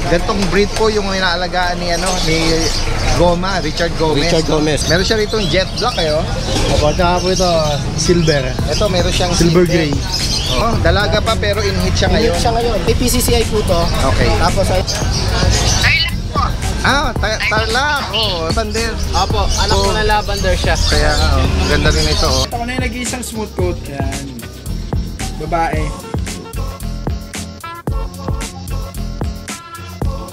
Gantong breed po yung inaalagaan ni Goma, Richard Gomez. Richard Gomez. Meron siya rito yung jet black Opo, tsaka po ito, silver. Ito meron siyang Silver gray. Oh, dalaga pa pero in-hit siya ngayon. In-hit siya ngayon. PCCI po to. Okay. Tapos ay... Tarlac. Oh, Lavender. Opo, anak ko na lavender siya. Kaya ganda rin ito. Ito na yung nag-iisang smooth coat. Yan. Babae.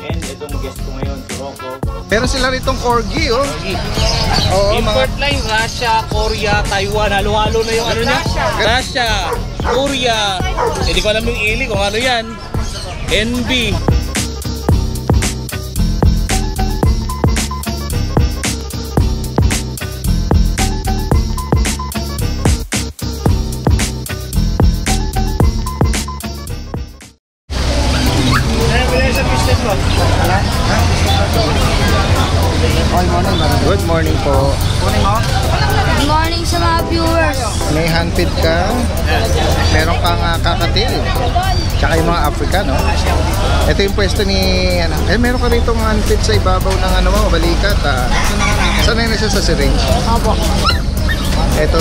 And itong guest ko ngayon, si Rocco. Pero sila ritong corgi, oh. Oo, import line, Russia, Korea, Taiwan, halo-halo na yung ano niya. Russia, Korea. Hindi ko alam yung ili kung ano yan. NB. Good morning po. Good morning sa mga viewers. May handpid ka. Meron kang kakatil. Tsaka yung mga African, no? Ito yung pwesto ni... meron ka rito ng handpid sa ibabaw ng balikat. Sanay na siya sa syringe. Opo. Ito...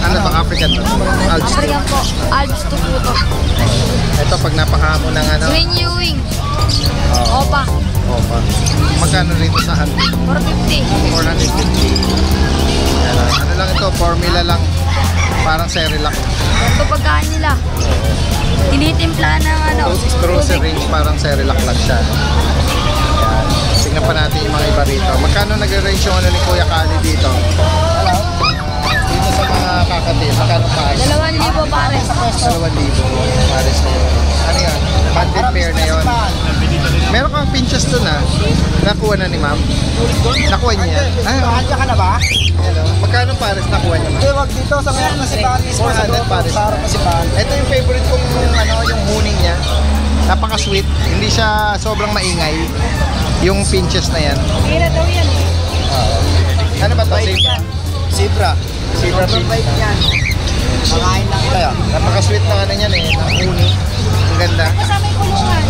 Ano ba? African ba? Alps. African po. Alps to po to. Ito pag napakamo ng Swing Ewing. Opa. Opa. Magkano rito sa handpid? 450. 450. Ano lang ito? Formula lang. Parang Cerelac. Ito pagkain nila. Tinitimpla ng Through syringe, parang Cerelac lang siya. Yan. Tingnan pa natin yung mga iba rito. Magkano nag-range yung ni Kuya Kali dito? Dito sa mga kakatil, magkano pa? 2,000 pares. 2,000 pares na yun. Ano yan? Banded pair na yun. Meron kang pinches doon nakuha na ni ma'am. Nakuha niya yan. Nakadya ka na ba? Hello. Magkano pares nakuha niya ma'am? Wag dito sa ngayon na si Paris. 400 pares. Ito yung favorite kong yung huning niya. Napaka-sweet. Hindi siya sobrang maingay. Yung pinches na yan. Hira daw yan. Ano ba ito? Zebra. Zebra Bait yan. Makain lang Kaya, napaka-sweet na yan ng huni. Ang ganda. Kasama yung kulungan.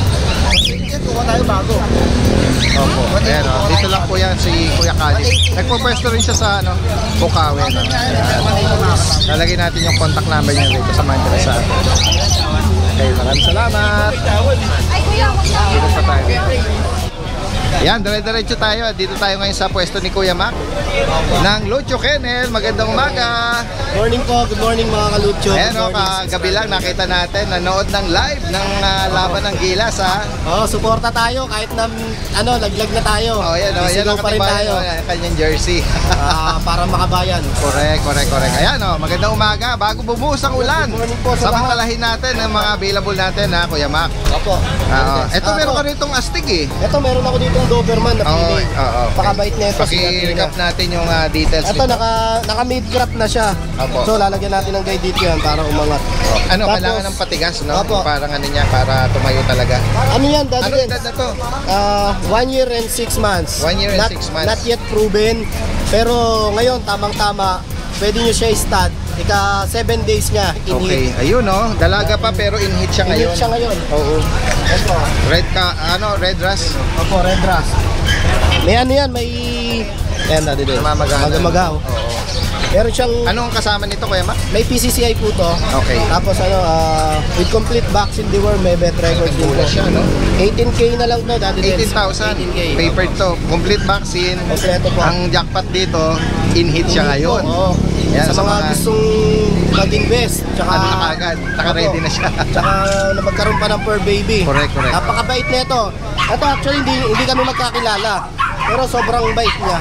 Kuha tayo bago. Opo. Ayan, dito lang po yan si Kuya Kali. Nagpo-pwesto rin siya sa Bukawi. Lalagay natin yung contact number niya dito sa mga interesado. Okay, maraming salamat. Ay, kuya. Dito pa tayo. Yan, dire-diretso tayo. Dito tayo ngayon sa pwesto ni Kuya Mac ng Lucho Kennel. Magandang umaga. Morning po, good morning mga kalucho. Ayan kagabi lang nakita natin, nanood ng live ng laban ng Gilas Suporta tayo kahit na laglag na tayo. Yan pa rin tayo. Kanyang jersey. Para makabayan. Correct. Ayan magandang umaga. Bago bumuhos ang ulan, samantalahin natin ang mga available natin Kuya Mac. Opo. Ito meron ka ritong astig Ito meron ako ditong Doberman na pili. Pakabait na ito. Paki-recap natin yung details ito. Naka mid-crop na siya. Opo. So lalagyan natin ng guide dito yan para umangat. Tapos, kailangan ng patigas, no? Opo. Parang niya, para tumayo talaga. Ano yan, Daddy? Ano edad na to? 1 year and 6 months. 1 year and 6 months. Not yet proven. Pero ngayon, tamang-tama, pwede nyo siya i-stud. Ika 7 days niya. Okay, ayun dalaga pa pero in-hit siya ngayon. In-hit siya ngayon. Oo. Ito. Red Rust. Opo, Red Rust. May yan, may... Ayan, Daddy. Magamagaw. Oo. Meron siyang... Anong kasama nito, Kuya Mac? May PCCI po to. Okay. Tapos with complete vaccine deworm, may vet record din po. Siya, 18K na lang to, Daddy. 18,000. 18K. Paper to. Complete vaccine. Kompleto po. Ang jackpot dito, in-hit siya ngayon. Oo. Yan, sa mga gustong mag-invest. Tsaka... na agad. Naka-ready na siya. Tsaka na magkaroon pa ng fur baby. Correct. Napakabait na ito. Ito actually hindi kami magkakilala. Pero sobrang bait niya.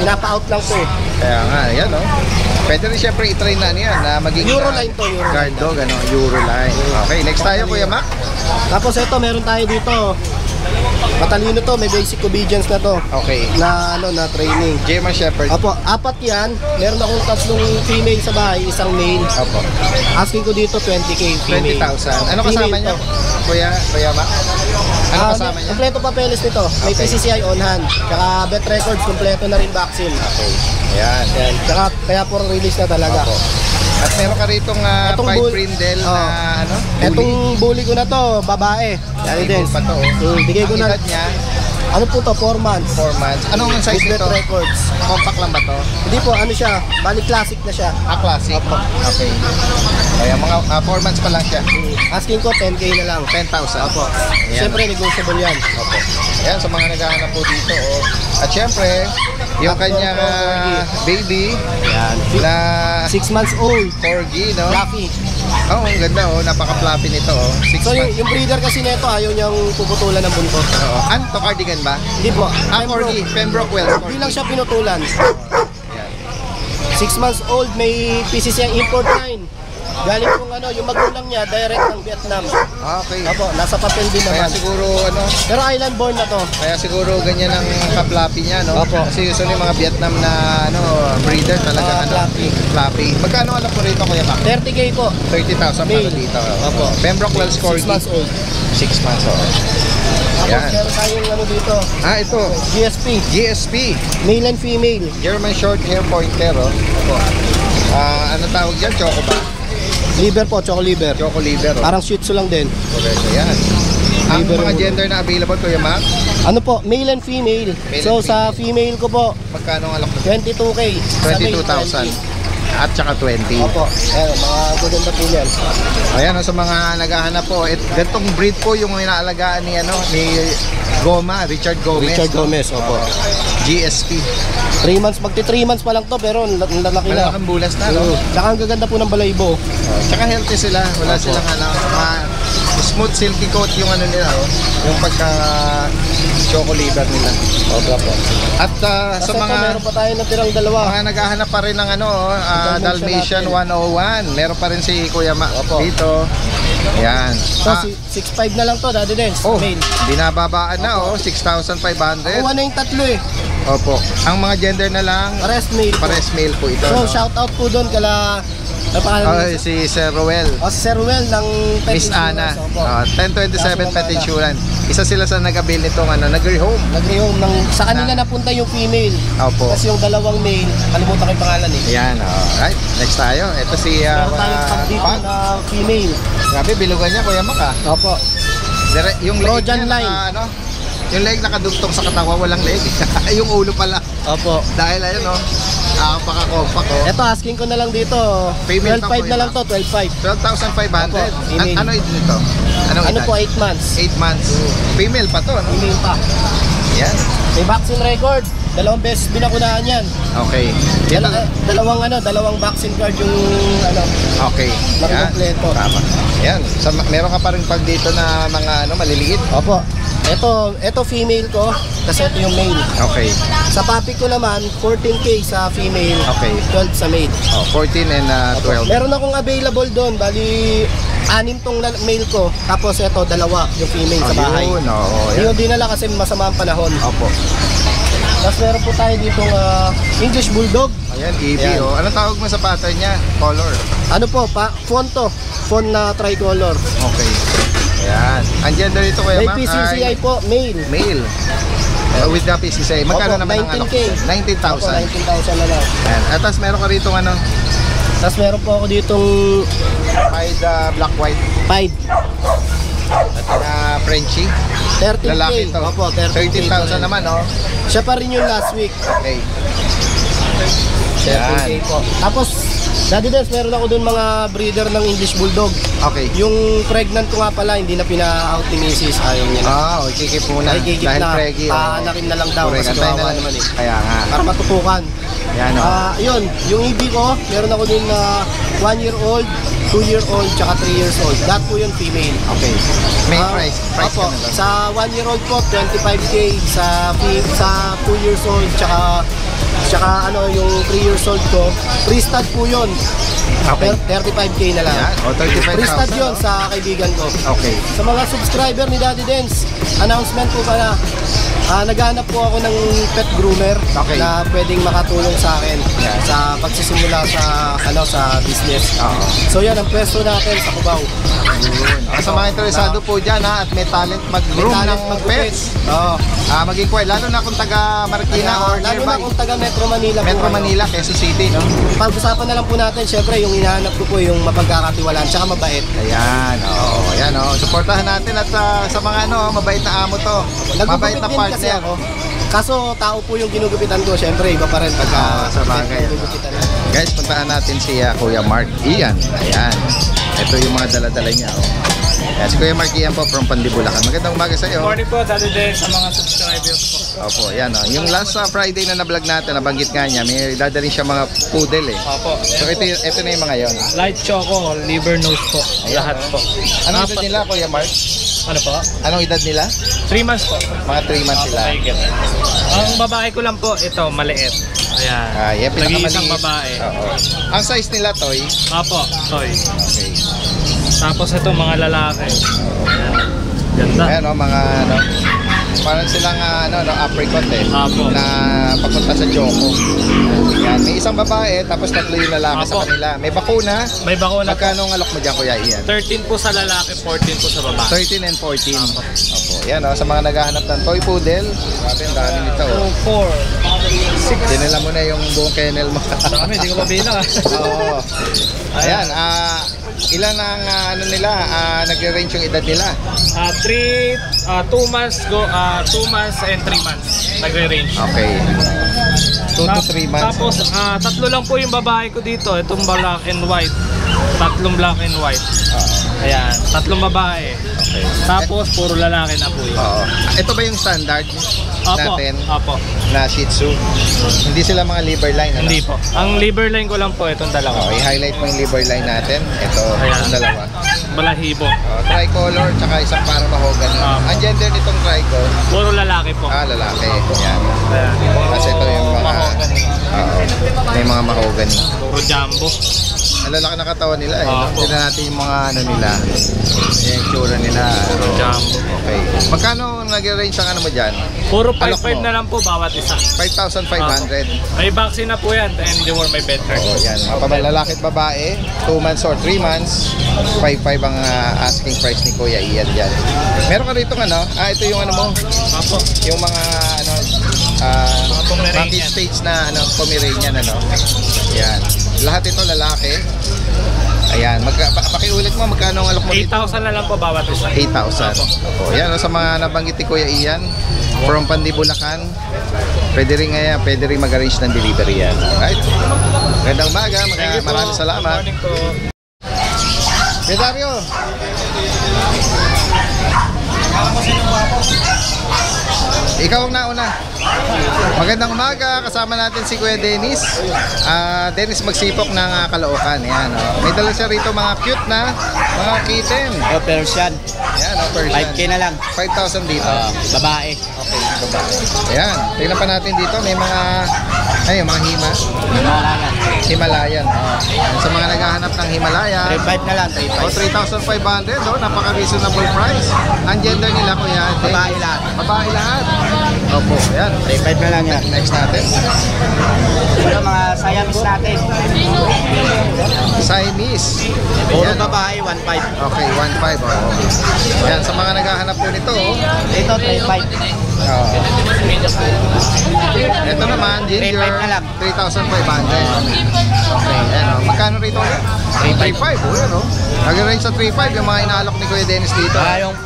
Pinapa-out lang to Kaya nga, yan Pwede rin syempre i-train na maging Euroline to, guard dog, Euroline. Okay, next tayo Kuya Mac. Tapos ito, meron tayo dito. Matalino to, may basic obedience na to. Okay. Na training. German Shepherd. Opo, 4 yan. Meron akong 3 female sa bahay, 1 male. Opo. Asking ko dito 20K female. 20,000. Ano kasama niya? Kuya Mac? Ano kasama niya? Kompleto papeles nito. May PCCI on hand. Tsaka vet records, kompleto na rin vaccine. Okay. Ayan. Tsaka kaya for release na talaga. Opo. At meron ka ritong Etong Pied bull- Brindle Oh. na ano? Etong bully ko na to, babae. Daddy Dens. pa to. Bigay ko Ang na, edad niya, ano po to, 4 months. 4 months. Anong size Piglet nito? Records. Compact lang ba to? Hindi po, ano siya, bali classic na siya. Classic. Okay. Kaya mga 4 months pa lang siya. Asking ko 10k na lang. 10,000. Opo. Ayan. Siyempre negotiable yan. Opo. Ayan, sa mga naghahanap po dito. Oh. At syempre, yung kanyang baby Yan. na 6 months old. corgi, no? Fluffy. Oh, ang ganda oh. Napaka-fluffy nito oh. 6 So months. yung breeder kasi nito ayaw niyang puputulan ng buntot. Oo. Ano to, cardigan ba? Hindi po. Corgi. Pembroke Wells Hindi lang siya pinutulan. Ayan. 6 months old, may PCC ang import line. Galing kung ano, yung magulang niya, direct ng Vietnam. Okay. Opo, nasa papel din Kaya naman. siguro ano, Pero island born na to. kaya siguro ganyan ang ka-fluffy niya, no? Opo. Kasi usually yung mga Vietnam na ano, breeder talaga Fluffy. fluffy. Magkano alam mo rito, Kuya Mac? 30k po. 30,000 para Male. dito. Opo. Pembroke Wells 6 Corgi. months old. 6 months old. Tapos Yan. meron tayong ano dito, Ito. GSP, GSP. male and female. German Short Hair Pointer, oh. Opo. Ano tawag dyan? Choco ba? Liver po, choco liver. Choco liver, oh. Parang shih tzu lang din. Correct. Yan. Ang Liver mga mo. gender na available, Kuya Mac, Ano po, male and female. Male So and sa female ko po, magkano ang alok mo? 22k. Sa male, 22,000. At saka 20. 20. Opo, ayan, mga gaganda po yan. Ayan, sa mga naghahanap po, gantong breed po yung inaalagaan ni Goma, Richard Gomez. Richard Gomez, opo. GSP. 3 months, magti 3 months pa lang to, pero ang lalaki na. Malaking bulas na, no? Tsaka ang gaganda po ng balaybo. Tsaka healthy sila. Wala Opo. silang smooth silky coat yung ano nila, oh. Yung pagka choco liver nila. Opo po. At Kasi sa ito, mga meron pa tayo na tirang dalawa. naghahanap pa rin ng Dalmatian Dalmatian 101. Meron pa rin si Kuya Ma Opo. dito. Yan. So, 6'5 na lang to, Daddy Dens. Oh, Male. binababaan na oh, 6,500. Kuha na yung tatlo eh. Opo. Ang mga gender na lang, Pares male. pares male po ito. So, no? shout out po doon kala Si Sir Roel, si Sir Ruel ng Pet Miss Insurance. Ana, Opo. 1027 Pet Kaso Insurance. Isa sila sa nag-avail nitong nag-rehome. Nag-rehome ng sa kanila napunta yung female. Opo. Kasi yung dalawang male, kalimutan ko yung pangalan eh. Yan, alright. Next tayo. Ito si Meron tayong pag dito Pug. na female. Grabe, bilugan niya, Kuya Mac, ah. Opo. Yung leg Trojan niya, line. yung leg nakadugtong sa katawa, walang leg. Yung ulo pala. Opo. Dahil ayun, paka-compact, oh. Ito asking ko na lang dito. Female 12.5 pa po na yun, lang to, 12.5. 12,500. Opo, female. Ano ito nito? Anong Ano edad? po, 8 months. 8 months. Female pa to, no? Female pa. Yan. May vaccine record. Dalawang beses binakunahan yan. Okay. Yan. Dalawang vaccine card yung Okay. Yan. Kompleto. Tama. Yan. Meron ka pa rin pag dito na mga maliliit. Opo. Ito female ko, kasi ito yung male. Okay. Sa puppy ko naman, 14k sa female, Okay. 12 sa male. 14 and 12. Meron akong available doon, bali 6 tong male ko, tapos ito dalawa yung female sa bahay. Ayun, oo. Hindi Yan. ko dinala kasi masama ang panahon. Opo. Tapos meron po tayo ditong English Bulldog. Ayan, EV, Ayan. oh. Anong tawag mo sa pattern niya? Color. Ano po, font to. Font na tricolor. Okay. Ayan. Ang gender dito, Kuya May Mac, PCCI ay po, male. male. With the PCCI. Magkano Opo, naman ang 19K. Opo, 19,000. 19,000 na lang. Ayan. At tapos meron ka rito Tapos meron po ako ditong Pied black white. Pied. At Frenchie. 13K. Lalaki to. Opo, 13K. 13,000 naman, oh. Siya pa rin yung last week. Okay. 13K Yan. po. Tapos, Daddy Des, meron ako dun mga breeder ng English Bulldog. Okay. Yung pregnant ko nga pala, hindi na pina-out ni Mrs. Ayaw niya na. Kikip muna. Ay, gigit Dahil na. preggy. Paanakin na lang daw Correct. kasi Antayin na kawawa lang. naman eh. Kaya nga. Para matutukan. Yan, oh. Yun, yung EB ko, meron ako din na 1-year-old, 2-year-old, tsaka 3 years old. Lahat po yun female. Okay. May Ah, price opo, ka na ba? sa 1-year-old po, 25k. Sa 2 years old, tsaka yung 3 years old ko, free-stud po yun. Okay. 35k na lang. Yan. O, 35,000. Free-stud yun oh. sa kaibigan ko. Okay. Sa mga subscriber ni Daddy Dens, announcement po pala. Naghahanap po ako ng pet groomer Okay. na pwedeng makatulong sa akin sa pagsisimula sa business. So yan ang pwesto natin sa Cubao. Sa mga interesado po dyan at may talent mag-groom ng pets, mag-inquire. Lalo na kung taga Marikina or Lalo na nearby. kung taga Metro Manila po Metro kayo. Manila, Quezon City, no? Pag-usapan na lang po natin, syempre yung hinahanap ko po yung mapagkakatiwalaan tsaka mabait. Ayan, ayan, supportahan natin at sa mga mabait na amo to. Mabait na Nagugupit din kasi partner. ako. Kaso tao po yung ginugupitan ko, syempre iba pa rin pagka Sa bagay. ginugupitan. Guys, puntaan natin si Kuya Mark Ian. Ayan. Ito yung mga dala-dala niya. Ayan, si Kuya Mark Ian po from Pandibulacan. Magandang umaga sa iyo. Morning po, dati din sa mga subscribers po. Opo, ayan Yung last Friday na na-vlog natin, nabanggit nga niya, may dadalhin siya mga poodle eh. Opo. So ito na yung mga yon. Light choco, liver nose po. Lahat po. Anong edad nila, Kuya Mark? Ano po? Anong edad nila? 3 months po. Mga 3 months sila. Ang babae ko lang po, ito, maliit. Ayan. Yan, Nag-iisang babae. Oo. Ang size nila, Toy. Apo, toy. Okay. Tapos ito, mga lalaki. Ayan. Ganda. Ayan mga parang silang apricot eh. Apo. Na papunta sa Choco. Yan, may isang babae tapos 3 yung lalaki sa Apo. kanila. May bakuna. May bakuna po. Magkano ang alok mo dyan, Kuya Ian? 13 po sa lalaki, 14 po sa babae. 13 and 14. Opo. Yan sa mga naghahanap ng toy poodle. Grabe, ang dami nito. 4, 6. Dinala mo na yung buong kennel mo. Dami, hindi ko mabilang. Oo. Ayan, ilan ang nila, nagre-range yung edad nila? 2 months and 3 months. Nagre-range. Okay. 2 to 3 months. Tapos, tatlo lang po yung babae ko dito. Itong black and white. Tatlong black and white. Ayan, tatlong babae. Okay. Tapos, puro lalaki na po yun. Oo. Ito ba yung standard natin Apo. na Shih Tzu? Hindi sila mga liver line, ano? Hindi po. Ang liver line ko lang po, itong dalawa. Okay, i-highlight mo yung liver line natin. Ito, Ayan. yung dalawa. Balahibo. Tricolor, tsaka isang parang mahogany. Ang gender nitong trico, Puro lalaki po. lalaki. Yan. Ayan. Kasi ito yung mga, Mahogany. may mga mahogany. Puro jumbo. Ang lalaki na katawan nila eh. Opo. Tignan natin yung mga nila. Yung tsura nila. Jumbo. Okay. Magkano nag-range ang mo dyan? Puro Alok 5-5 mo. na lang po bawat isa. 5,500. May vaccine na po yan and they were my better. Oo, yan. Mga pamalalaki at babae, 2 months or 3 months, 5,500 ang asking price ni Kuya Ian dyan. Meron ka rito ito yung mo, Apo. yung mga Pomeranian. rapid stage na Pomeranian Yan. Lahat ito lalaki. Ayan, pakiulit mo magkano ang alok mo dito? 8,000 na lang po bawat isa. 8,000. Opo. Yan sa mga nabanggit ni Kuya Ian from Pandibulacan. Pwede rin mag-arrange ng delivery yan. Alright. Magandang umaga, Thank you po. maraming salamat. Good morning po. Pedario. Ikaw ang nauna. Magandang umaga, kasama natin si Kuya Dennis. Dennis Magsipok ng Caloocan. Yan, May dala siya rito mga cute na mga kitten. Persian, Yan, Persian. 5K na lang. 5,000 dito. Babae. Okay, babae. Ayan, tingnan pa natin dito. May mga, mga Himalayan. Ayan, sa mga naghahanap ng Himalayan. 5 na lang, 3,500. Napaka-reasonable price. Ang gender nila, Kuya Dennis. Babae lahat. Babae lahat. Opo, ayan. 5 na lang yan. Next natin. Ito mga Siamese natin. Siamese. Puro Ayan. babae, 1.5. Okay, 1,500. Ayan, sa mga naghahanap po nito. Ito, 3.5. Ito naman, ginger. 3,500 na lang. 3,500. Okay, ayan. Magkano rito ulit? 3,500. Ayan, Nag-range sa 3,500 yung mga inaalok ni Kuya Dennis dito. Yung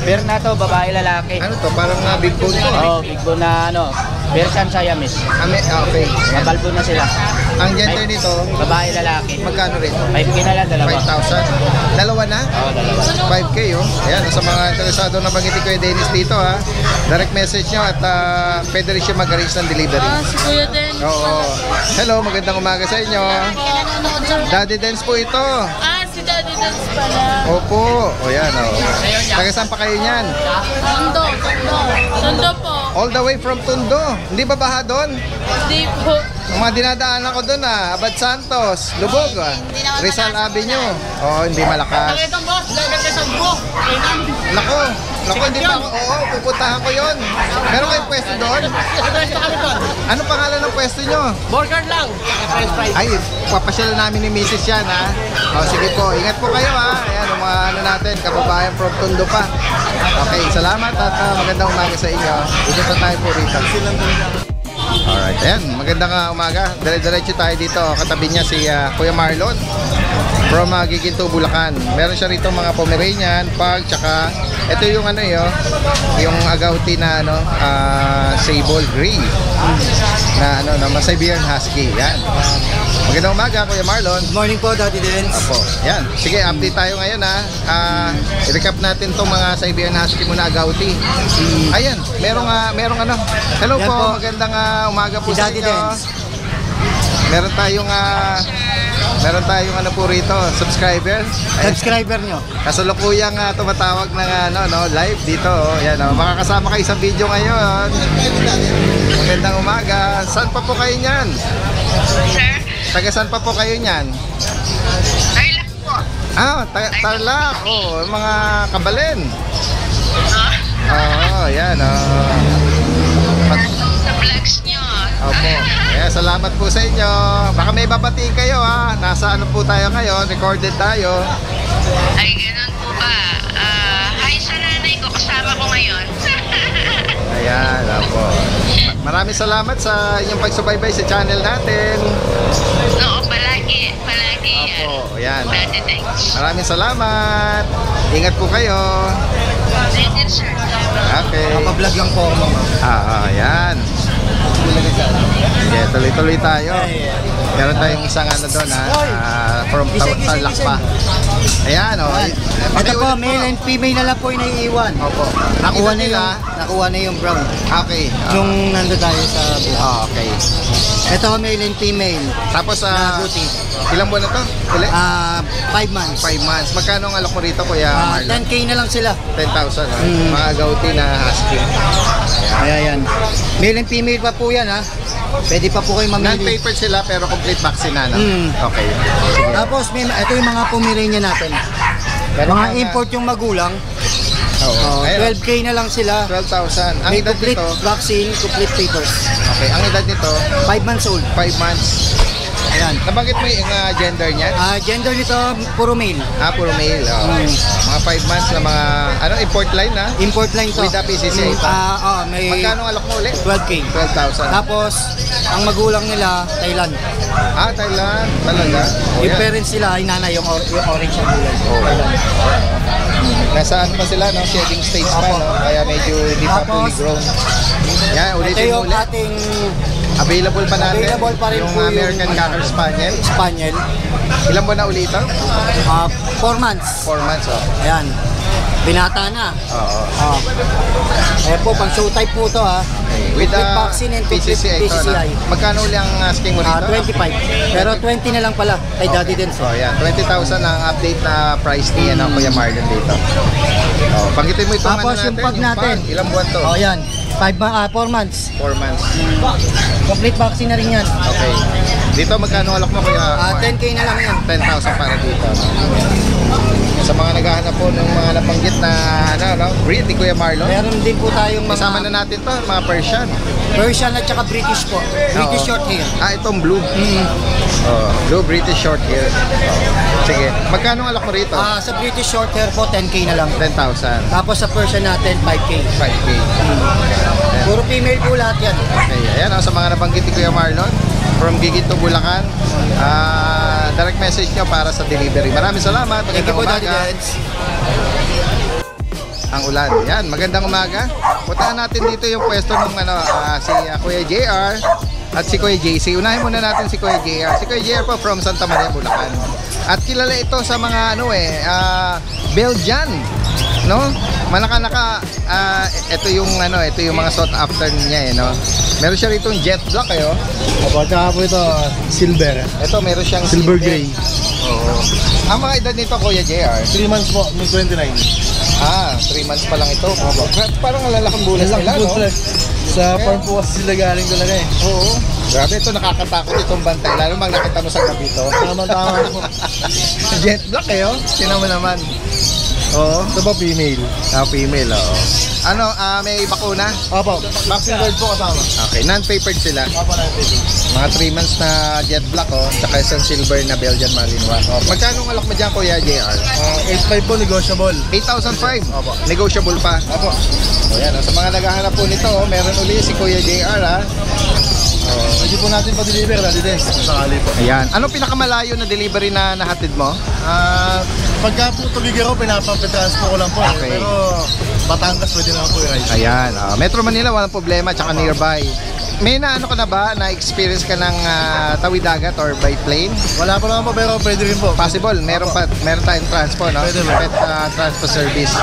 bear na to, babae lalaki. Ano to? Parang big bone to. Big bone na Persian Siamese. Okay. Ayan. Mabalbo na sila. Ang gender nito, Babae lalaki. magkano rito? 5K na lang, dalawa. 5,000. Dalawa na? Dalawa. 5K Ayan, sa mga interesado na bangiti Kuya Dennis dito direct message nyo at pwede rin siya mag-arrange ng delivery. Si Kuya Dennis. Oo. Hello, magandang umaga sa inyo. Daddy Dance po ito. Si Daddy Dance pala. Opo. O yan, Taga saan pa kayo niyan? Tondo. Tondo po. All the way from Tondo. Hindi ba baha doon? Di po. Yung mga dinadaanan ko doon Abad Santos, Lubog Rizal Avenue. Oo, hindi malakas. Nakitang boss, dagat ka sa buhok. Nako, Naku, hindi pa ako. Oo, pupuntahan ko yun. Meron kayong pwesto doon? Ano pangalan ng pwesto nyo? Burger lang. French fries. Ay, papasyalan namin ni Mrs. yan, ha? O, sige po. Ingat po kayo, ha? Ayan, ang mga ano natin, kababayan from Tondo pa. Okay, salamat at magandang umaga sa inyo. Dito pa tayo po rito. Alright, ayan, magandang umaga. Dire-diretso tayo dito. Katabi niya si Kuya Marlon from Giginto, Bulacan. Meron siya rito mga Pomeranian, Pug, tsaka ito yung ano yung agouti na ano, sable gray na ano, na Siberian Husky. Yan. Magandang umaga, Kuya Marlon. Good morning po, Daddy Dens. Apo. Yan. Sige, update tayo ngayon, ha. I-recap natin tong mga Siberian Husky muna agouti. Ayan, merong ano. Hello Yan po, po. magandang umaga po Si sa Daddy inyo. Dens. Meron tayong ano po rito, subscriber. Ayan. Subscriber nyo. Kasalukuyang tumatawag ng live dito. Yan, makakasama kayo sa video ngayon. Magandang umaga. Saan pa po kayo niyan? Sir, Taga saan pa po kayo niyan? Tarlac po. Tarlac. Oh, mga kabalen. No? Oo, yan. Sa vlogs nyo. Opo. Kaya salamat po sa inyo. Baka may babatiin kayo, ha. Nasa ano po tayo ngayon, recorded tayo. Ay, ganun po ba? Hi sa nanay ko, kasama ko ngayon. Ayan, opo. Maraming salamat sa inyong pagsubaybay sa channel natin. Oo, palagi yan. Opo, ayan. Dati, thanks. Maraming salamat. Ingat po kayo. Thank you, sir. Okay. Papablog lang po ako, mama. Ayan. Okay, tuloy-tuloy tayo. Meron tayong isang ano doon, from Tarlac pa. Ayan, o. Ito po, male and female na lang po yung naiiwan. Opo. Nakuha na yung brown. Okay. Yung nando tayo sa buhay. Okay. Ito, male and female. Tapos, Na buti. ilang buwan na to? 5 months. 5 months. Magkano ang alok mo rito, Kuya Marlon? 10K na lang sila. 10,000, ha? Mm. Mga gauti na husky. Ayan. Male and female pa po yan, ha. Pwede pa po kayo mamili. Non-papered sila pero complete vaccine na, no? Mm. Okay. Sige. Tapos, ito yung mga Pomeranian natin. Meron Mga pa import yung magulang. Oo. Ayun. 12K na lang sila. 12,000. Ang May edad complete nito, vaccine, complete papers. okay, ang edad nito, 5 months old. 5 months. Ayan. Nabanggit mo yung gender niya? Gender nito, puro male. Puro male. Oh. Mga 5 months na mga, import line, ha? Import line to. With the PCCA pa? May Magkano ang alok mo ulit? 12K. 12,000. Tapos, ang magulang nila, Thailand. Thailand. Talaga? Oh, Yung yan. parents nila, ay nanay, yung orange ang kulay. Oh. Nasa ano pa sila, no? Shedding stage pa, no? Kaya medyo hindi pa fully Tapos, grown. Yan, Ito ulitin mo yung ulit. ating Available pa natin. Available pa rin yung po yung American Cocker Spaniel. Spaniel. Ilan buwan na ulit ito? 4 months. 4 months, oh. Ayan. Binata na. Oo. Ayan po, pang show type po to, ha. With the Complete vaccine and complete PCCI ito, no? PCCI. Magkano ulit ang asking mo rito? 25. Pero 20 na lang pala kay Daddy Dens. So, yan. 20,000 ang update na price ni Kuya Marlon dito. Oh, panggitin mo itong Tapos yung pag natin. pag. Ilang buwan to? Oh, yan. 4 months. 4 months. Complete vaccine na rin yan. Okay. Dito magkano alok mo, Kuya? 10K na lang yan. 10,000 para dito. Sa mga naghahanap po ng mga nabanggit na breed ni Kuya Marlon. Meron din po tayong Kasama mga na natin to, mga Persian. Persian at saka British po. British Oo. short hair. Itong blue. Oh, blue British short hair. Sige. Magkano ang alok mo rito? Sa British short hair po, 10K na lang. 10,000. Tapos sa Persian natin, 5K. 5K. Puro female po lahat yan. Okay, ayan sa mga nabanggit ni Kuya Marlon from Giginto, Bulacan. Direct message nyo para sa delivery. Maraming salamat. Thank you Magandang po, Daddy umaga. Dens. Ang ulan. Yan, magandang umaga. Puntahan natin dito yung pwesto ng si Kuya JR at si Kuya JC. Unahin muna natin si Kuya JR. Si Kuya JR po from Santa Maria, Bulacan. At kilala ito sa mga Belgian, no? Malaka-naka ito yung mga sought after niya, no? Meron siya rito jet black Pagka po ito, silver. Ito meron siyang Silver gray. Oo. Ang mga edad nito, Kuya JR? 3 months po, may 29. 3 months pa lang ito. Parang lalaking bulas nila, no? Sa farm po kasi sila galing talaga eh. Oo. Grabe ito, nakakatakot itong bantay. Lalo mang nakita mo sa gabi ito. Tama-tama po. Jet black Tinan mo naman. Oo. Ito po female. Female, oo. Ano, may bakuna? Opo, vaccine card po kasama. Okay, non-papered sila. Opo, natin. Mga 3 months na jet black, oh. Tsaka isang silver na Belgian Malinois. Magkano ang alok mo dyan, Kuya JR? 8.5 po, negotiable. 8,500. Opo. Negotiable pa. Opo. O yan, sa mga naghahanap po nito, meron uli si Kuya JR, ha. Pwede po natin pa-deliver, dati din. Kung sakali po. Ayan. Anong pinakamalayo na delivery na nahatid mo? Pagka po Tuligero, pinapapetransport ko lang po. Okay. Pero Batangas pwede naman po i-ride. Ayan. Metro Manila, walang problema, tsaka nearby. May ano ka na ba, na-experience ka ng tawid dagat or by plane? Wala po naman po, pero pwede rin po. Possible, meron tayong transpo, no? Pwede, Pet transpo service.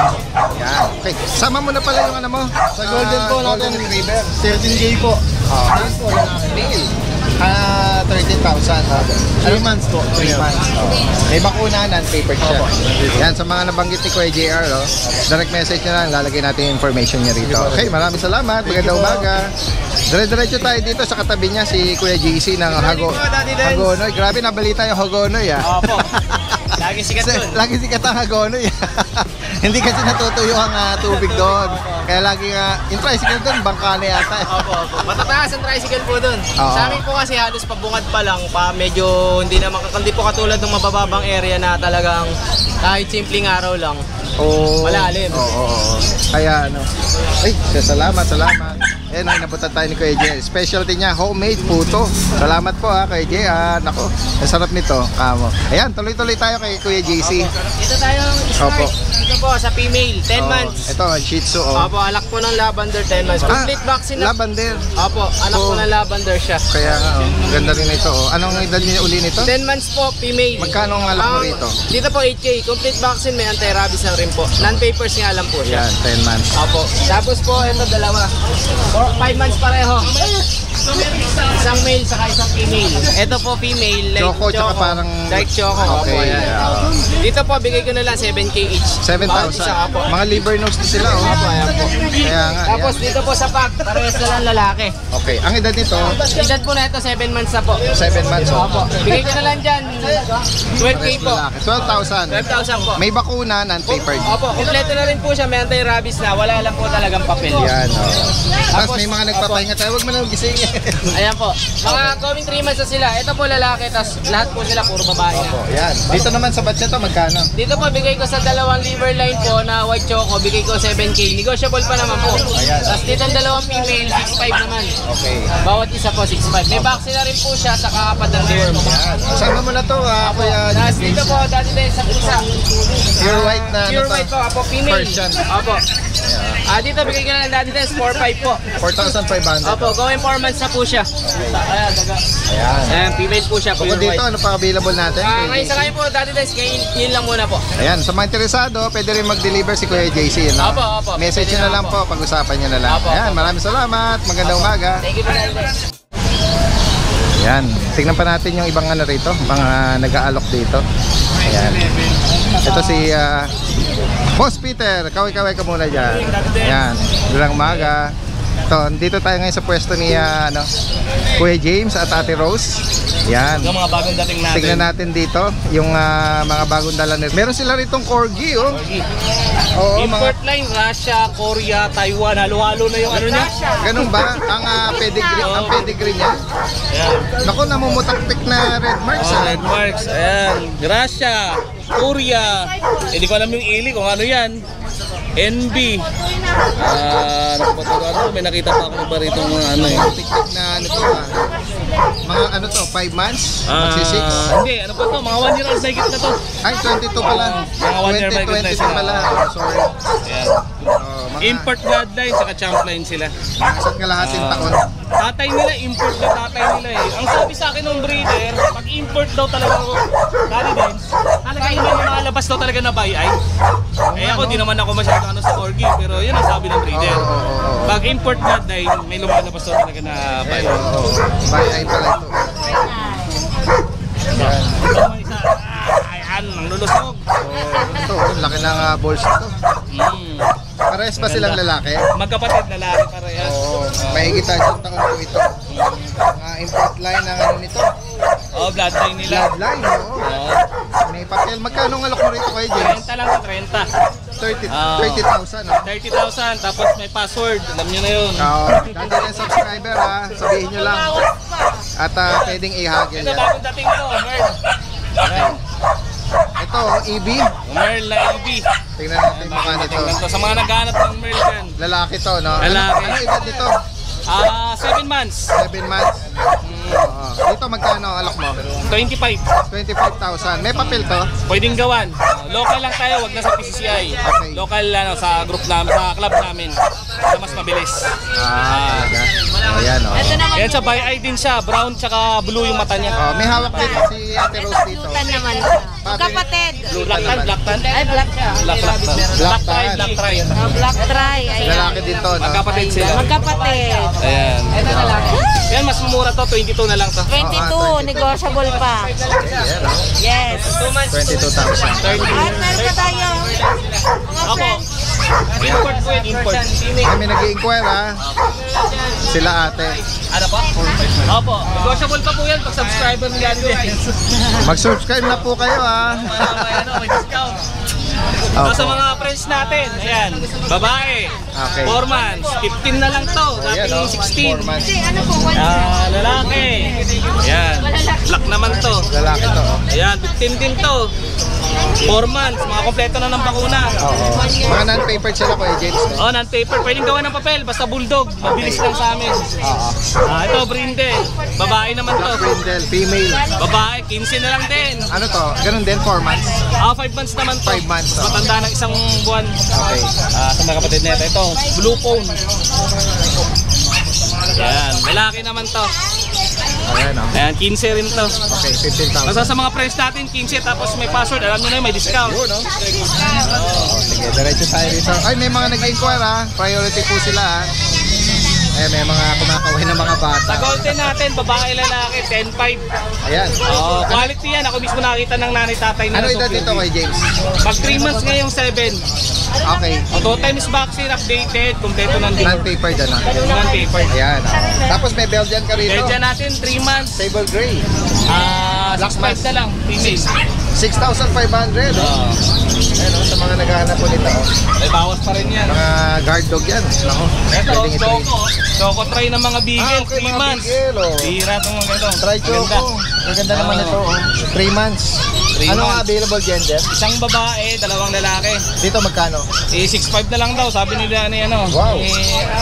Yan. Okay. Sama mo na pala yung ano mo? Sa Golden po Golden natin, Retriever. 13K po. Yan po, male. 13,000. 3 months po. 3 months. May bakuna, non-papered siya. Yan, sa mga nabanggit ni Kuya JR, direct message na lang, lalagay natin yung information niya rito. Okay, maraming salamat. Magandang umaga. Dire-diretso tayo dito sa katabi niya, si Kuya JC ng Hagonoy. Grabe, nabalita yung Hagonoy, Opo. Lagi sikat doon. Lagi sikat ang Hagonoy. Hindi kasi natutuyo ang tubig doon. Kaya lagi yung tricycle doon, bangka na yata. Opo. Matataas ang tricycle po doon. Oo. Sa amin po kasi halos pabungad pa lang, medyo hindi po katulad ng mabababang area na talagang kahit simpleng araw lang. Malalim. Oo. Kaya ano. Ay, salamat. Ayan, nabutan tayo ni Kuya Jay. Specialty niya, homemade puto. Salamat po Kuya Jay. Nako, ang sarap nito. Kamo. Ayan, tuloy-tuloy tayo kay Kuya JC. Dito tayo Opo. Dito po sa female, 10 months. Ito, Shih Tzu. Opo, alak po ng lavender, 10 months. Complete vaccine na. Lavender. Opo, anak po ng lavender siya. Kaya nga, ganda rin ito. Anong edad niya uli nito? 10 months po, female. Magkano ang alak mo rito? Dito po 8K, complete vaccine, may anti-rabies na rin po. Non-papers nga lang po siya. Yan, 10 months. Opo. Tapos po, ito dalawa. 5 months pareho. Isang male saka isang female. Ito po female, like Choco, tsaka parang... like choco. Okay. Opo, yan. Dito po, bigay ko na lang 7K each. 7,000. Opo. Mga liver nose na sila. Opo, ayan po. Kaya nga. Tapos Yan. dito po sa pack, parehas na lang lalaki. Okay, ang edad nito, Edad po na ito, 7 months na po. 7 months. Opo. Bigay ko na lang dyan, 12K po. 12,000. 12,000 po. May bakuna, non-papered. Opo, kompleto na rin po siya, may anti-rabies na. Wala lang po talagang papel. Yan, Tapos Tapos, may mga nagpapahinga tayo, huwag mo nang gising. Ayan po. Mga coming 3 months na sila. Ito po lalaki, tapos lahat po sila puro babae na. Yan. Dito naman sa batch to, magkano? Dito po, bigay ko sa dalawang liver line po na white choco, bigay ko 7K. Negotiable pa naman po. Tapos dito ang dalawang female, 6'5 naman. Okay. Bawat isa po, 6'5. May vaccine na rin po siya sa kapatid worm. Yan. Kasama mo na to, Kuya. Tapos dito po, dati din sa isa. Pure white na Pure white po, apo, female. Persian. Opo. Dito, bigay ko na lang dati din, 4'5 po. 4,500. Opo, going 4 months na po siya. Ayan, daga. Ayan. Ayan, female po siya, Bukod pure dito, white. ano pa available natin? Ngayon sa ngayon po, dati din, yun lang muna po. Ayan, sa mga interesado, pwede rin mag-deliver si Kuya JC. No? Opo. Message Pwede nyo na na lang po, pag-usapan nyo na lang. Opo. Ayan, maraming salamat. Magandang umaga. Thank you po dati din. Ayan, tignan pa natin yung ibang ano rito, mga nag-aalok dito. Ayan. Ito si Boss Peter, kaway-kaway ka muna dyan. Ayan, magandang umaga. Ito, dito tayo ngayon sa pwesto ni Kuya James at Ate Rose. Yan. Yung mga bagong dating natin. Tignan natin dito yung mga bagong dala nila. Meron sila ritong corgi, oh. Oo, Import line, Russia, Korea, Taiwan, halo-halo na yung ano niya. Ganun ba ang pedigree niya? Ayan. Naku, namumutakpik na red marks. Red marks. Ayan. Russia, Korea. Hindi ko alam yung ili kung ano yan. NB. May nakita pa ako ba rito mga ano eh. Tiktik na ano to, mga ano to, 5 months? Magsi 6? Hindi, ano pa to? Mga 1 year old na higit na to. Ay, 22 pala. Mga 1 year old na 2022 sila. pala. Sorry. Ayan. Mga Import bloodline, saka champ line sila. isa't kalahating taon. Tatay nila, import na tatay nila eh. Ang sabi sa akin ng breeder, pag import daw talaga ako, Canadians, talagang may lumalabas daw talaga na buy-eye. Eh ako, di naman ako masyado ano sa corgi, pero yun ang sabi ng breeder. Pag import bloodline, may lumalabas daw talaga na buy-eye. Bye-bye pala ito. Yan. Ito may isa, ayan, ang lulusog. Ito, laki ng balls ito. Parehas ba silang lalaki? Magkapatid na lalaki parehas. Oo. Mahigit tayo taon po ito. Mga import line ng ano nito. Oh, bloodline nila. Bloodline, oo. Oo. May may papel. Magkano ang alok mo rito kay James? 30 lang to, 30,000, no? 30,000, tapos may password. Alam nyo na yun. Oo. Ganda rin subscriber, ha? Sabihin nyo lang. At pwedeng i-haggle Ito, yan. bagong dating to, Merl. Ayan. Ito, EB. Merl na LB. Tingnan natin yung mukha nito. Tingnan to. Sa mga naghahanap ng Merl dyan. Lalaki to, no? Lalaki. Ano edad nito? 7 months. 7 months. Oo. Dito magkano ang alok mo? 25. 25,000. May papel to? Pwedeng gawan. Local lang tayo, wag na sa PCCI. Okay. Local sa group namin, sa club namin. Para mas mabilis. Talaga. Ayan, oh. Yan sa bi-eye din siya, brown tsaka blue yung mata niya. Oh, may hawak din si Ate Rose dito. Tan naman. Kapatid. Blue black tan, black tan. Ay, black siya. Black tan. Black try, tan. black try. Black try. Ayan. Lalaki dito, no? Magkapatid sila. Magkapatid. Ayan. Yan, mas mura to, 22 na lang to. 22, negotiable pa. Ayan, oh. Yes. 22,000. Ay, meron pa tayo. Mga Ako, friends. import po yan, import. Kami nag-i-inquire, ha? Sila ate. Ano po? Opo, negotiable pa po yan pag subscriber ni Gary din. Mag-subscribe na po kayo, ha? May discount. Sa mga friends natin, ayan, babae, Okay. 4 months, 15 na lang to, Ayan, dating oh. 16. 4 months. Ano po? Lalaki, ayan, black naman to. Lalaki to, oh. Ayan, 15 din to. 4 months, mga kompleto na ng bakuna. Oo. Mga non-papered sila ko, James, no? Oh, non-paper, pwedeng gawa ng papel, basta bulldog, mabilis lang sa amin. Oo. Ito, brindle, babae naman to. Brindle, female. Babae, 15 na lang din. Ano to? Ganun din, 4 months. 5 months naman to. 5 months, oh. Matanda ng isang buwan. Okay. Sa mga kapatid nito, ito, blue phone. Yan, lalaki naman to. Ayan, oh. Ayan, 15 rin to. Okay, 15,000. Basta sa mga price natin, 15 tapos may password, alam nyo na yun, may discount. Yun, no? Sige, diretso tayo dito. Ay, may mga nag-inquire, ha? Priority po sila, ha? Eh, may mga kumakawin ng mga bata. Sa golden natin, babae lalaki, 10.5. Ayan. Oh, quality yan. Ako mismo nakita ng nanay tatay na Ano edad dito kay James? Pag 3 months ngayong 7. Okay. O, 2 times vaccine, updated, kompleto ng Non-papered, ano? non-paper. Ayan, oh. Tapos may Belgian ka rito. Belgian natin, 3 months. Sable Gray. 6.5 na lang, female. 6,500, oh. Ayan, oh, sa mga naghahanap po nito, oh. May bawas pa rin yan. Mga guard dog yan. Nako. Ito, Pwedeng i-trade. Choco try ng mga bigel, okay, 3 mga months. bigel, oh. Bihira itong mga ganito. Try Choco. Ang ganda naman Oo. ito, oh. 3 months. 3 Ano ang months. available gender? Isang babae, 2 lalaki. Dito magkano? 6.5 na lang daw, sabi nila ni ano, Wow. ni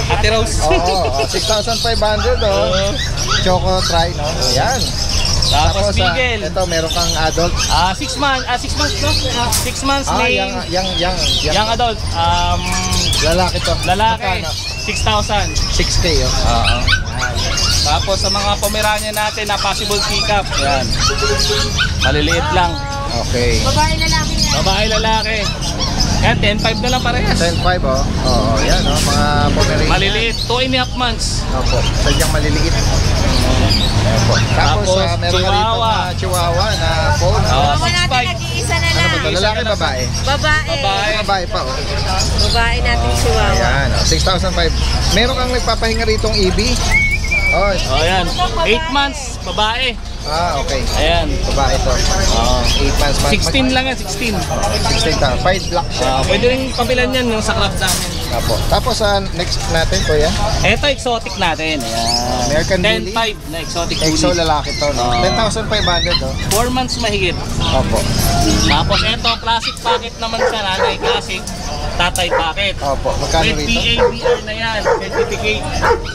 Ate Rose. Oo, 6,500, oh. Choco try, no? Ayan. Tapos bigel. Ito, meron kang adult. 6 months, 6 months no? 6 months may young adult. Lalaki to. Lalaki, Magkano? 6,000. 6K, oh. Oo. Tapos sa mga Pomeranian natin na possible pick up, yan. Maliliit lang. Okay. Babae lalaki niya. Babae, lalaki. Yan, 10.5 na lang parehas. 10.5, oh. Oo, yan, oh. Mga Pomeranian. Maliliit, 2.5 months. Opo, sadyang maliliit. Opo. Tapos, Tapos, meron ka rito Chihuahua. na Chihuahua na phone. Bawa natin 6.5. nag-iisa na Ano lang. ba ito? Lalaki, babae? Babae. Babae. Babae pa, oh. Babae natin chihuahua. Ayan, oh. 6,500. Meron kang nagpapahinga ritong EB? Oh, Oh, yan. 8 months, babae. okay. Ayan. Babae to. 8 months. 16 lang yan, 16. 16,000. 5 black siya. Pwede rin pabilan yan yung sa club namin. Apo. Tapos, next natin, kuya. Ito, exotic natin. Ayan. American Bully. 10.5 na exotic Exo bully. lalaki to, no? 10,500, oh. 4 months mahigit. Opo. Tapos ito, classic packet naman siya. Nanay classic. Tatay packet. Opo. Magkano With rito? PABR na yan. Certificate.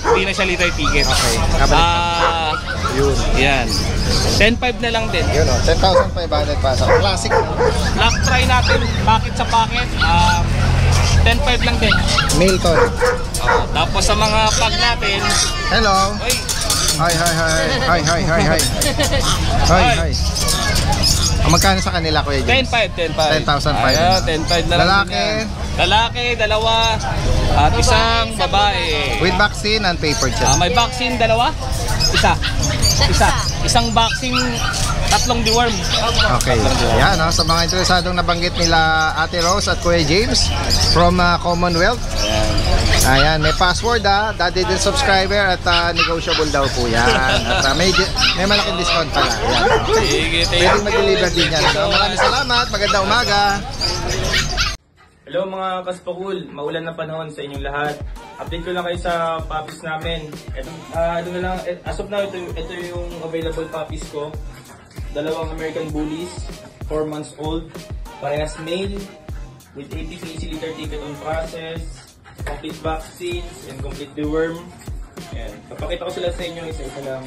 Hindi na siya liter ticket. Okay. Kabalik. Yun. Yan. 10.5 na lang din. Yun, oh. 10,500 pa sa classic. Lock try natin. Packet sa packet. 10.5 lang din. Milton. Tapos sa mga plug natin. Hello. Oy, Hi, hi, hi. Hi, hi, hi, hi. Hi, hi. Magkano sa kanila, Kuya James? 10.5. 10,500. Ayan, 10.5 na lang. Lalaki? din yan. Lalaki, 2. At isang babae. With vaccine and paper siya. May vaccine, 2. Isa. Isang vaccine, 3 deworm. Okay. Yan, no? Sa mga interesadong nabanggit nila Ate Rose at Kuya James from Commonwealth. Ayan, may password Daddy din subscriber at negotiable daw po yan. At may malaking discount pala. Ayan. Sige, Pwedeng mag-deliver din yan. So, maraming salamat. Magandang umaga. Hello mga kaspakul, maulan na panahon sa inyong lahat. Update ko lang kayo sa puppies namin. As of now, ito yung available puppies ko. Dalawang American Bullies, 4 months old, parehas male, with APC litter ticket on process, complete vaccines, and complete deworm. Ayan. Papakita ko sila sa inyo, isa-isa lang.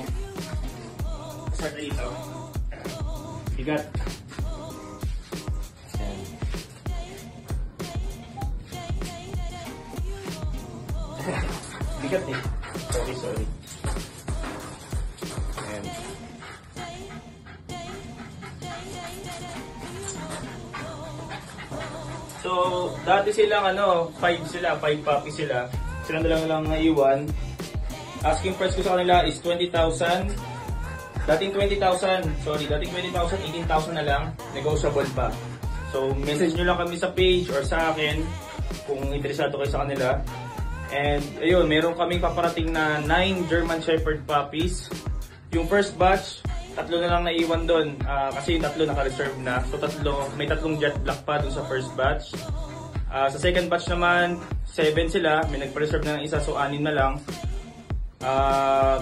Start dito. Bigat. Ayan. Bigat eh. Sorry. Ayan. So, dati silang 5 puppies sila. Silang lang naiwan. Asking price ko sa kanila is 20,000. Dating 20,000, 18,000 na lang. Negotiable pa. So, message nyo lang kami sa page or sa akin kung interesado kayo sa kanila. And, ayun, meron kaming paparating na 9 German Shepherd puppies. Yung first batch, 3 na lang naiwan doon. Kasi yung 3 naka-reserve na. So, may 3 jet black pa doon sa first batch. Sa second batch naman, 7 sila. May nagpa-reserve na ng isa, so 6 na lang.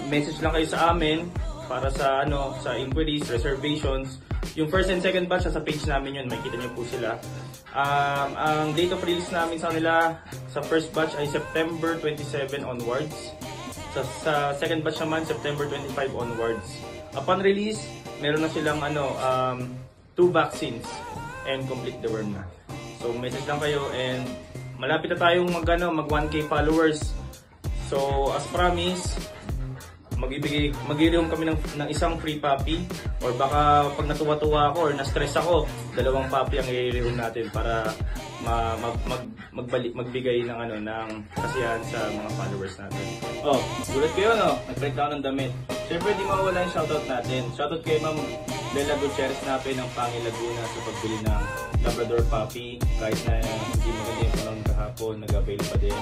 Message lang kayo sa amin para sa sa inquiries, reservations. Yung first and second batch sa page namin yun, makikita niyo po sila. Ang date of release namin sa kanila sa first batch ay September 27 onwards. Sa second batch naman September 25 onwards. Upon release, meron na silang 2 vaccines and complete deworm na. So message lang kayo, and malapit na tayong mag 1K followers. So as promise, mag-i-room kami ng isang free puppy, or baka pag natuwa-tuwa ako or na-stress ako, 2 puppy ang i-room natin para magbigay ng ng kasiyahan sa mga followers natin. Oh, gulat kayo nag-breakdown ng damit. Siyempre di mawawala yung shoutout natin. Shoutout kay Ma'am Bella Gutierrez natin ng Pangi Laguna sa pagbili ng Labrador puppy. Kahit na hindi maganda yung panahon kahapon, nag-avail pa din.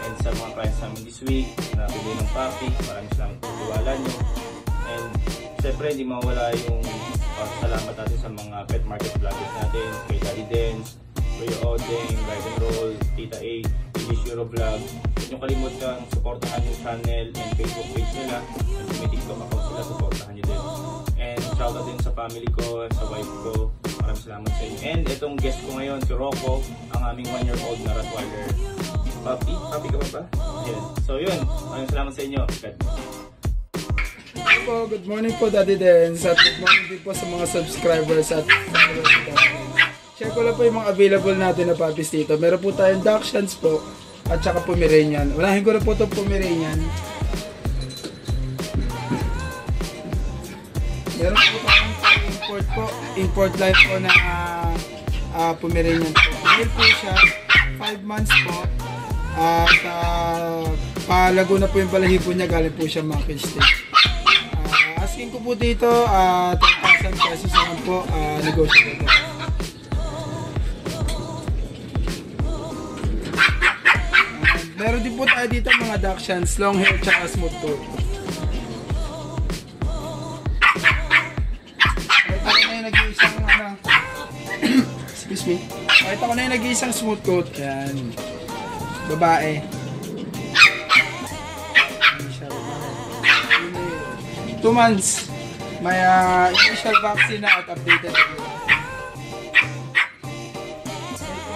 And sa mga clients namin this week na bili ng puppy, maraming salamat po tiwala nyo. And siyempre hindi mawawala yung salamat natin sa mga pet market vloggers natin, kay Daddy Dance, Kuya Odeng, Ride and Roll, Tita A, English Euro Vlog. Huwag nyo kalimutan supportahan yung channel and Facebook page nila. And kung may TikTok account sila, supportahan nyo din. And shoutout din sa family ko, sa wife ko. Maraming salamat sa inyo. And itong guest ko ngayon, si Rocco, ang aming 1-year-old na Rottweiler puppy. Puppy ka ba? Yan. So yun, maraming salamat sa inyo. Good morning po Daddy Dance, at good morning din po sa mga subscribers at followers ko. Share ko lang po yung mga available natin na puppies dito. Meron po tayong Dachshunds po at saka Pomeranian. Unahin ko na po itong Pomeranian. Meron po tayong import line po na Pomeranian po. Male po siya, 5 months po. At palago na po yung balahibo niya, galing po siya monkey stage. Asking ko po dito 10,000 pesos naman po, negotiable po. Meron din po tayo dito mga Dachshunds, long hair tsaka smooth coat. Pakita ko na yung nag-iisang excuse me. Pakita ko na yung nag-iisang smooth coat. Yan. Babae. 2 months. May initial vaccine na at updated.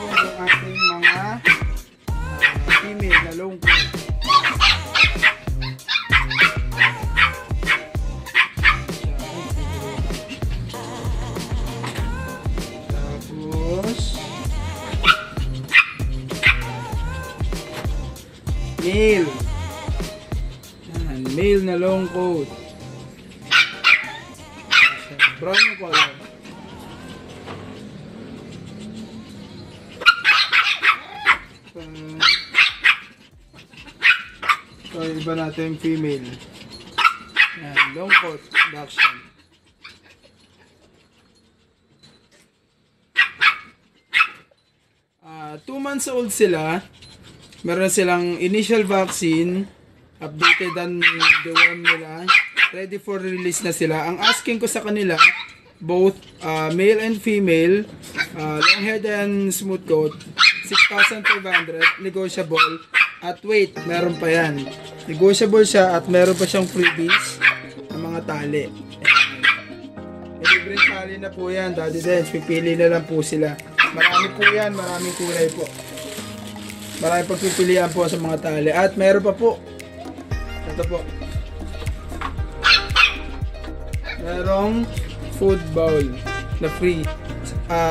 Ito yung ating mga female na long coat. Tapos male. Yan, male na long coat. Brown yung color. So, iba natin yung female. Yan, long coat, Dachshund. Two months old sila. Meron silang initial vaccine, updated ang deworm nila, ready for release na sila. Ang asking ko sa kanila, both male and female, long head and smooth coat, 6,500, negotiable, at wait, meron pa yan. Negotiable siya at meron pa siyang freebies ng mga tali. Libreng tali na po yan, Daddy Dens, pipili na lang po sila. Marami po yan, maraming kulay po. Marami pagpipilian po sa mga tali. At meron pa po. Ito po. Merong food bowl na free.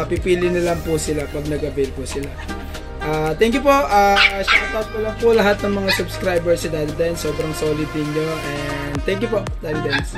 Pipili na lang po sila pag nag-avail po sila. Thank you po. Shoutout po lang po lahat ng mga subscribers sa Daddy Dens. Sobrang solid din nyo. And thank you po, Daddy Dens.